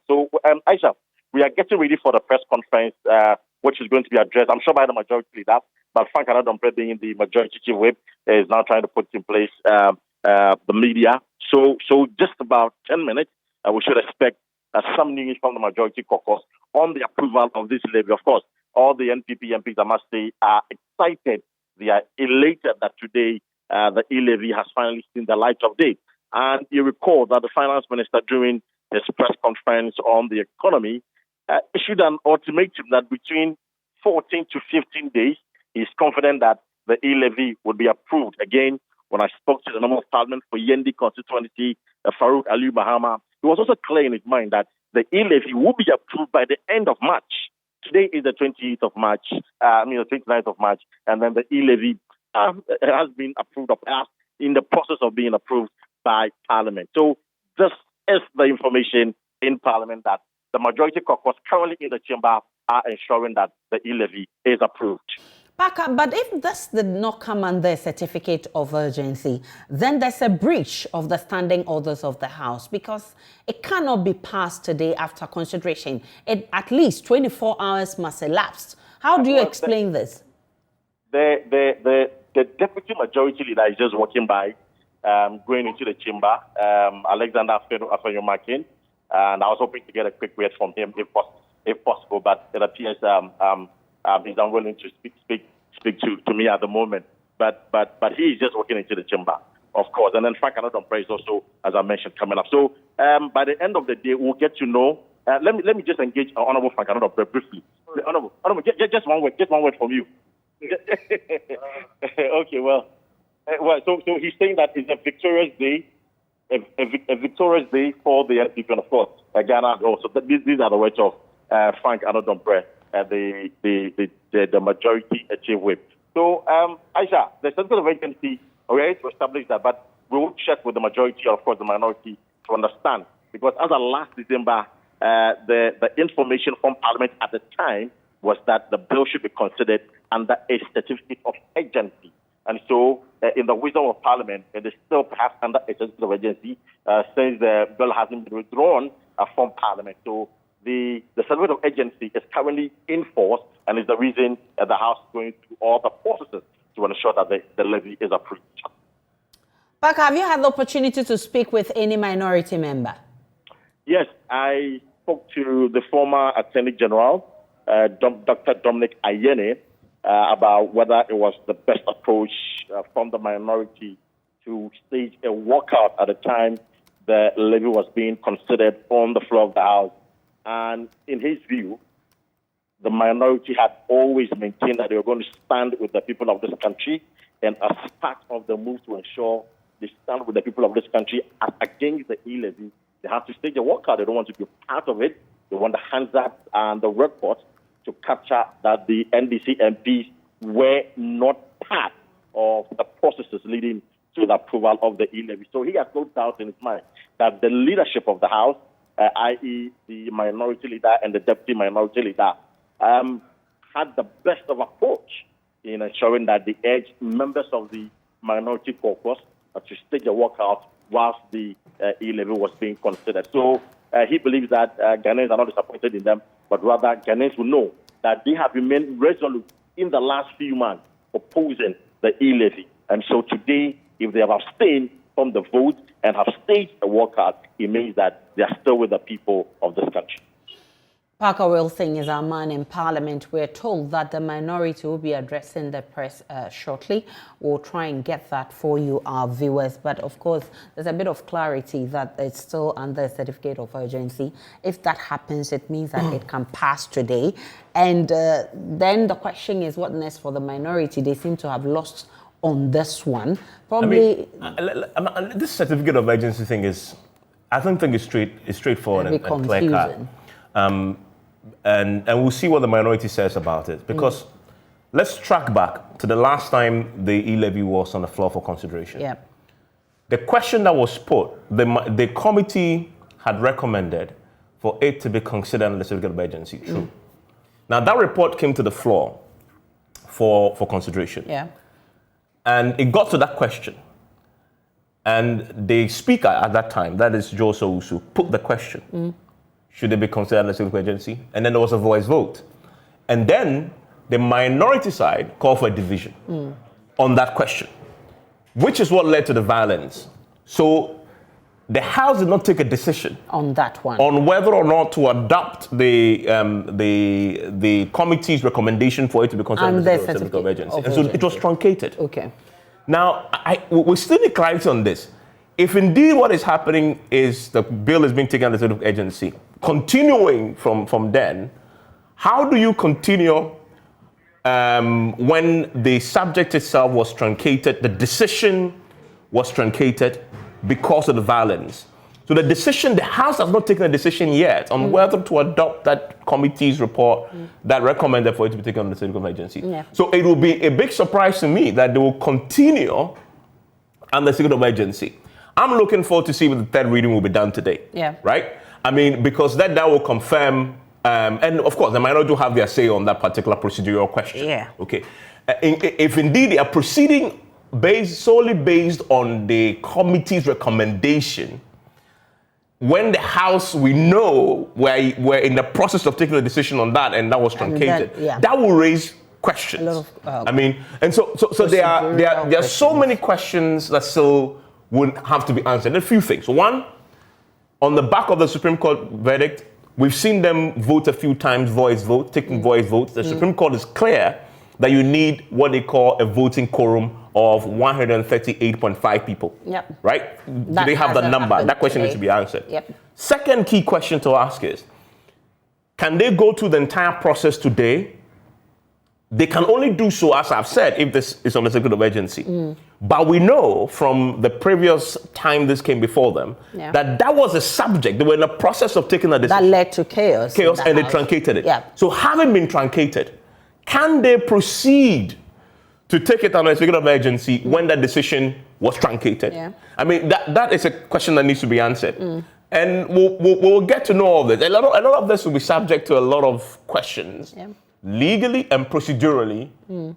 So, Aisha, we are getting ready for the press conference, which is going to be addressed, I'm sure, by the majority leader, but Frank Anadon being the majority chief whip is now trying to put in place the media. So just about 10 minutes, we should expect some news from the majority caucus on the approval of this levy. Of course, all the NPP MPs, I must say, are excited. They are elated that today the E-Levy has finally seen the light of day. And you recall that the finance minister, during his press conference on the economy, issued an ultimatum that between 14 to 15 days, he's confident that the E-Levy would be approved. Again, when I spoke to the Member of Parliament for Yendi constituency, Farouk Ali Bahama, he was also clear in his mind that the E-Levy will be approved by the end of March. Today is the 28th of March, the 29th of March, and then the E-Levy has been approved of us in the process of being approved by Parliament. So this is the information in Parliament that the majority caucus currently in the chamber are ensuring that the E-Levy is approved. Parker, but if this did not come under a certificate of urgency, then there's a breach of the standing orders of the House because it cannot be passed today after consideration. At least 24 hours must elapse. How do you explain this? The deputy majority leader is just walking by, going into the chamber, Alexander Afenyomakin, and I was hoping to get a quick word from him if possible, but it appears he's unwilling to speak to me at the moment. But he is just walking into the chamber, of course. And then Frank Anadon is also, as I mentioned, coming up. So by the end of the day, we'll get to know. Let me just engage Honorable Frank Anadon briefly. Honorable, just one word from you. Okay, well, so he's saying that it's a victorious day, a victorious day for the NPP, and of course, Ghana also. These are the words of Frank Anadon, the majority chief whip. So, Aisha, the certificate of agency, okay, to establish that, but we will check with the majority, of course, the minority to understand, because as of last December, the information from Parliament at the time was that the bill should be considered under a certificate of agency. And so, in the wisdom of Parliament, it is still passed under a certificate of agency since the bill hasn't been withdrawn from Parliament. So, the certificate of agency is currently in force, and is the reason the House is going through all the processes to ensure that the levy is approved. Parker, have you had the opportunity to speak with any minority member? Yes, I spoke to the former Attorney General, Dr. Dominic Ayene, about whether it was the best approach from the minority to stage a walkout at the time the levy was being considered on the floor of the House. And in his view, the minority had always maintained that they were going to stand with the people of this country, and as part of the move to ensure they stand with the people of this country against the E-Levy, they have to stage a walkout. They don't want to be part of it. They want the Hansard and the report to capture that the NDC MPs were not part of the processes leading to the approval of the E-Levy. So he has no doubt in his mind that the leadership of the House, i.e. the minority leader and the deputy minority leader, had the best of approach in ensuring that they urged members of the minority caucus to stage a walkout whilst the E-Levy was being considered. So he believes that Ghanaians are not disappointed in them, but rather Ghanaians will know that they have remained resolute in the last few months opposing the E-Levy. And so today, if they have abstained from the vote and have staged a walkout, it means that they are still with the people of this country. Parker Wilson is our man in Parliament. We're told that the minority will be addressing the press shortly. We'll try and get that for you, our viewers. But of course, there's a bit of clarity that it's still under a certificate of urgency. If that happens, it means that it can pass today. And then the question is, what next for the minority? They seem to have lost on this one. Probably. This certificate of urgency thing is, I don't think it's straightforward and clear cut. And we'll see what the minority says about it. Because let's track back to the last time the E-Levy was on the floor for consideration. Yeah. The question that was put, the committee had recommended for it to be considered under the certificate of urgency. True. Now, that report came to the floor for consideration. Yeah. And it got to that question. And the speaker at that time, that is Joe Sousu, put the question, should it be considered under the certificate of urgency? And then there was a voice vote. And then the minority side called for a division on that question, which is what led to the violence. So the House did not take a decision on that one, on whether or not to adopt the committee's recommendation for it to be considered under the certificate of urgency. And so it was truncated. Okay. Now, we still need clarity on this. If indeed what is happening is the bill is being taken under the certificate of urgency, continuing from then, how do you continue when the subject itself was truncated, the decision was truncated because of the violence? So the decision, the House has not taken a decision yet on whether to adopt that committee's report that recommended for it to be taken under the certificate of urgency. Yeah. So it will be a big surprise to me that they will continue under the certificate of urgency. I'm looking forward to see what the third reading will be done today. Yeah. Right? I mean, because that will confirm, and of course, the minority will have their say on that particular procedural question. Yeah. Okay. If indeed they are proceeding solely based on the committee's recommendation, when the House, we know, we're in the process of taking a decision on that, and that was truncated, that will raise questions. A lot of, I mean, and so there are so many questions that still would have to be answered. A few things. One, on the back of the Supreme Court verdict, we've seen them vote a few times, taking voice votes. The Supreme Court is clear that you need what they call a voting quorum of 138.5 people. Yep. Right? Do they have the number? That question needs to be answered. Yep. Second key question to ask is, can they go through the entire process today? They can only do so, as I've said, if this is on the certificate of urgency. But we know from the previous time this came before them that was a subject. They were in the process of taking a decision. That led to chaos. And they truncated it. Yeah. So having been truncated, can they proceed to take it on a certificate of urgency when that decision was truncated? Yeah. I mean, that is a question that needs to be answered. And we'll get to know all this. A lot of this will be subject to a lot of questions. Yeah. Legally and procedurally,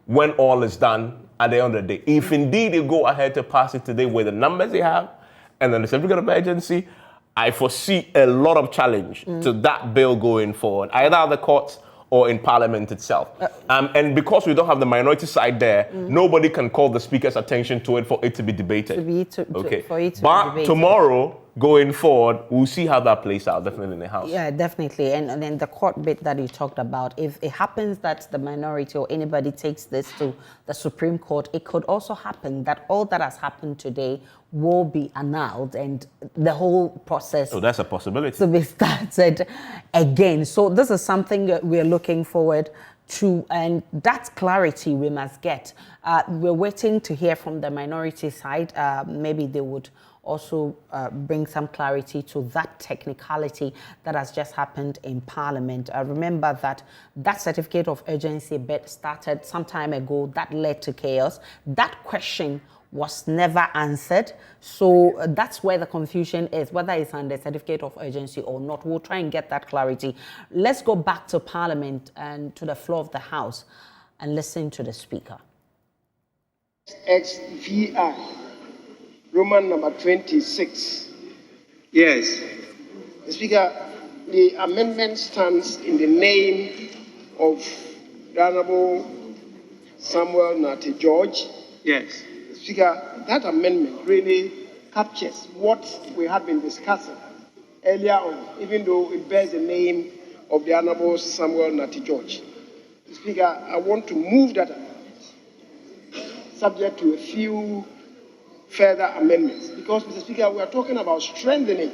when all is done at the end of the day. If indeed they go ahead to pass it today with the numbers they have and then the certificate of urgency, I foresee a lot of challenge to that bill going forward, either at the courts or in Parliament itself. And because we don't have the minority side there, nobody can call the Speaker's attention to it for it to be debated. But tomorrow, going forward, we'll see how that plays out, definitely in the House. Yeah, definitely. And then the court bit that you talked about, if it happens that the minority or anybody takes this to the Supreme Court, it could also happen that all that has happened today will be annulled and the whole process... So that's a possibility. ...to be started again. So this is something that we're looking forward to, and that clarity we must get. We're waiting to hear from the minority side. Maybe they would also bring some clarity to that technicality that has just happened in Parliament. Remember that certificate of urgency bit started some time ago. That led to chaos. That question was never answered. So that's where the confusion is, whether it's under certificate of urgency or not. We'll try and get that clarity. Let's go back to Parliament and to the floor of the House and listen to the Speaker. XVI, Roman number 26. Yes. The Speaker, the amendment stands in the name of the Honorable Samuel Nate George. Yes. Speaker, that amendment really captures what we had been discussing earlier on, even though it bears the name of the Honorable Samuel Nate George. Speaker, I want to move that amendment, subject to a few further amendments, because, Mr. Speaker, we are talking about strengthening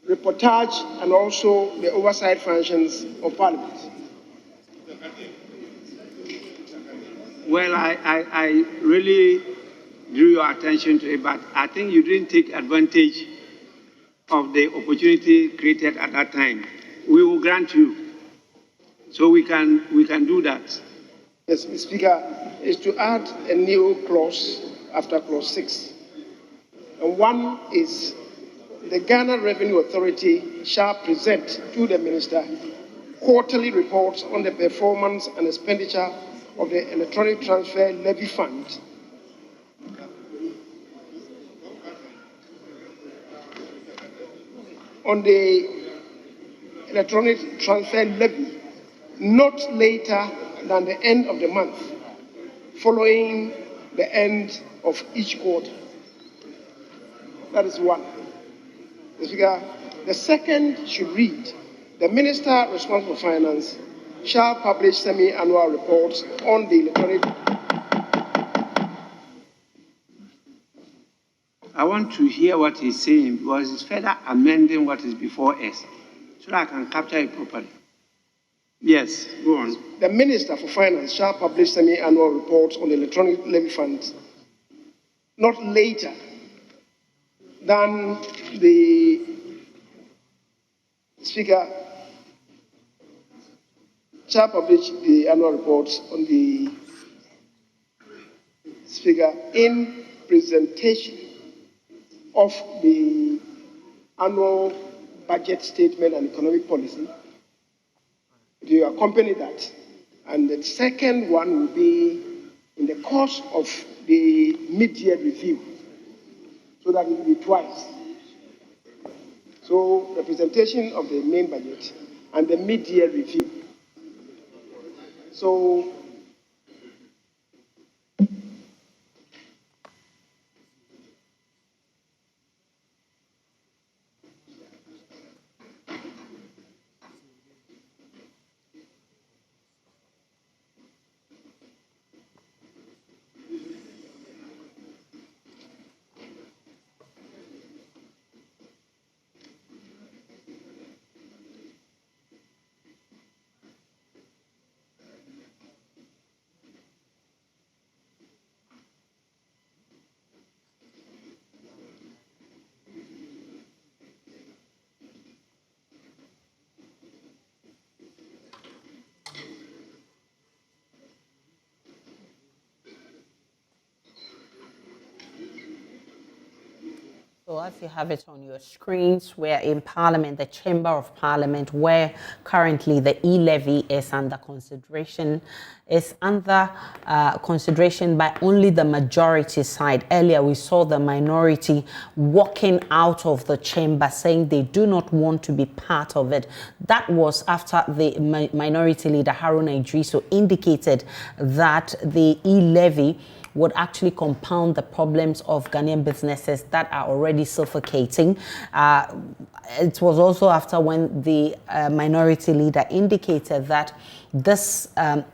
reportage and also the oversight functions of Parliament. Well, I really drew your attention to it, but I think you didn't take advantage of the opportunity created at that time. We will grant you, so we can do that. Yes, Mr. Speaker, is to add a new clause after clause 6. And one is the Ghana Revenue Authority shall present to the Minister quarterly reports on the performance and expenditure of the Electronic Transfer Levy Fund on the Electronic Transfer Levy not later than the end of the month following the end of each quarter. That is one. Mr. Speaker, the second should read, the Minister responsible for Finance shall publish semi-annual reports on the electronic. I want to hear what he's saying because it's further amending what is before us so that I can capture it properly. Yes, go on. The Minister for Finance shall publish semi-annual reports on the electronic levy funds not later than the Speaker shall publish the annual reports on the Speaker in presentation of the annual budget statement and economic policy. You accompany that. And the second one will be in the course of the mid-year review, so that it will be twice. So the presentation of the main budget and the mid-year review. So So as you have it on your screens, we're in Parliament, the Chamber of Parliament, where currently the E-Levy is under consideration. It's under consideration by only the majority side. Earlier, we saw the minority walking out of the chamber, saying they do not want to be part of it. That was after the minority leader, Haruna Idrisu, indicated that the E-Levy would actually compound the problems of Ghanaian businesses that are already suffocating. It was also after when the minority leader indicated that this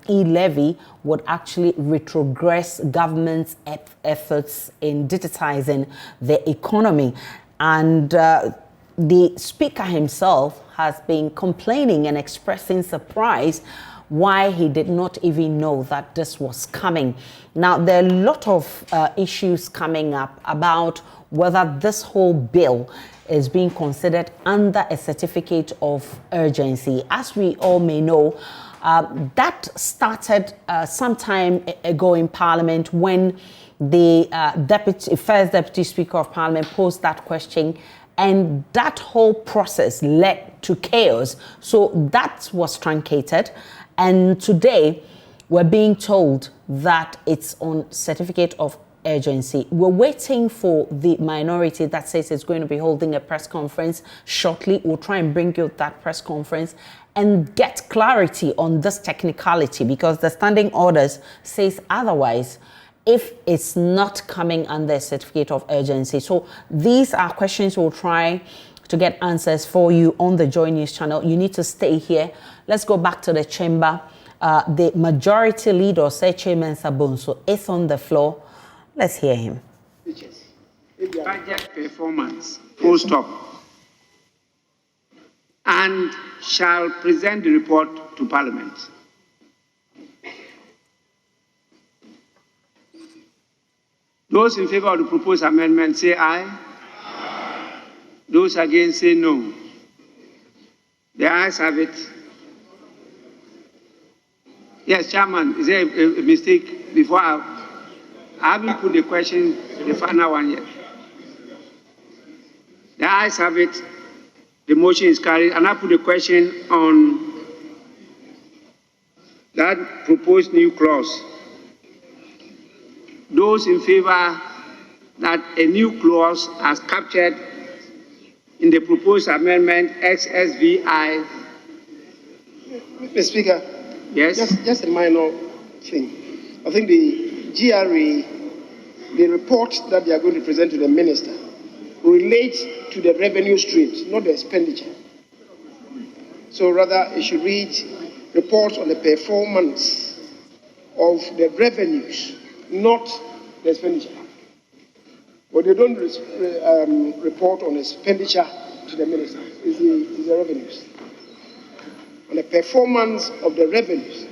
E-Levy would actually retrogress government's efforts in digitizing the economy. And the speaker himself has been complaining and expressing surprise why he did not even know that this was coming. Now, there are a lot of issues coming up about whether this whole bill is being considered under a certificate of urgency. As we all may know, that started some time ago in Parliament when the first Deputy Speaker of Parliament posed that question, and that whole process led to chaos. So that was truncated. And today, we're being told that it's on certificate of urgency. We're waiting for the minority that says it's going to be holding a press conference shortly. We'll try and bring you that press conference and get clarity on this technicality, because the standing orders says otherwise if it's not coming under certificate of urgency. So these are questions we'll try to get answers for you on the Joy News channel. You need to stay here. Let's go back to the chamber. The majority leader, Sir Chairman Sabonso, is on the floor. Let's hear him. Budget performance, full stop, and shall present the report to Parliament. Those in favor of the proposed amendment say aye. Those against say no. The ayes have it. Yes, Chairman, is there a mistake before I haven't put the question, the final one yet? The ayes have it. The motion is carried. And I put the question on that proposed new clause. Those in favor that a new clause as captured in the proposed amendment XSVI. Mr. Speaker, Yes. just a minor thing. I think the GRA, the report that they are going to present to the minister, relates to the revenue streams, not the expenditure. So rather, it should read reports on the performance of the revenues, not the expenditure. But they don't report on expenditure to the minister. It's the revenues. On the performance of the revenues.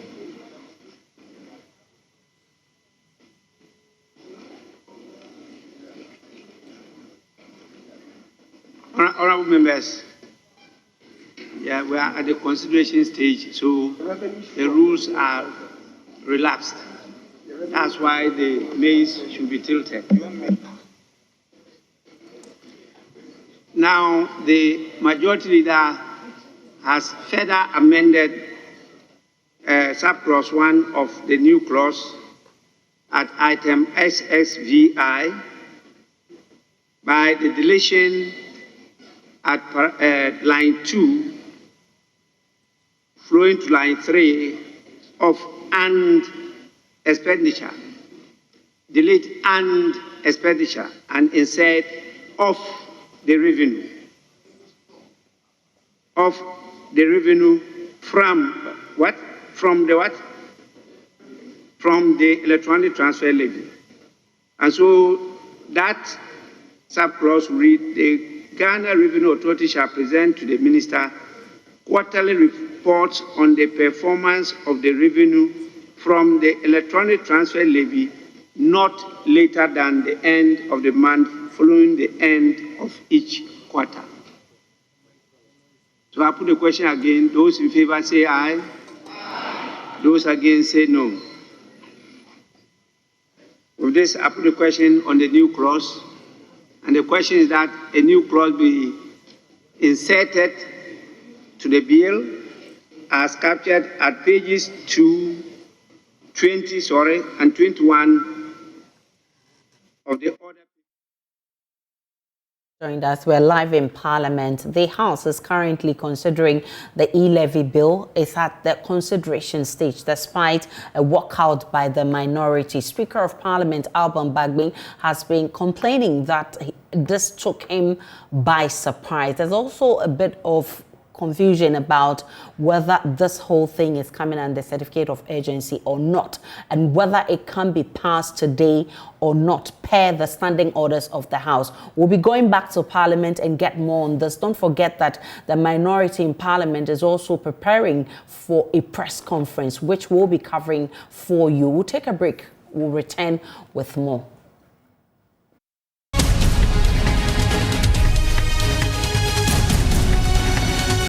Honorable members, yeah, we are at the consideration stage, so the rules are relaxed. That's why the maize should be tilted. Now, the majority leader has further amended subclause 1 of the new clause at item SSVI by the deletion at line 2, flowing to line 3 of and expenditure. Delete and expenditure and insert of the revenue. Of the revenue from what? From the what? From the electronic transfer levy. And so that subclause read the Ghana Revenue Authority shall present to the minister quarterly reports on the performance of the revenue from the electronic transfer levy not later than the end of the month following the end of each quarter. So I put the question again. Those in favor say aye. Aye. Those against say no. With this, I put the question on the new clause. And the question is that a new clause be inserted to the bill as captured at pages 20 and 21 of the order. Joined us, we're live in Parliament. The House is currently considering the E-Levy bill. It's at the consideration stage despite a walkout by the minority. Speaker of Parliament Alban Bagbin has been complaining that this took him by surprise. There's also a bit of confusion about whether this whole thing is coming under certificate of urgency or not, and whether it can be passed today or not per the standing orders of the House. We'll be going back to Parliament and get more on this. Don't forget that the minority in Parliament is also preparing for a press conference, which we'll be covering for you. We'll take a break. We'll return with more.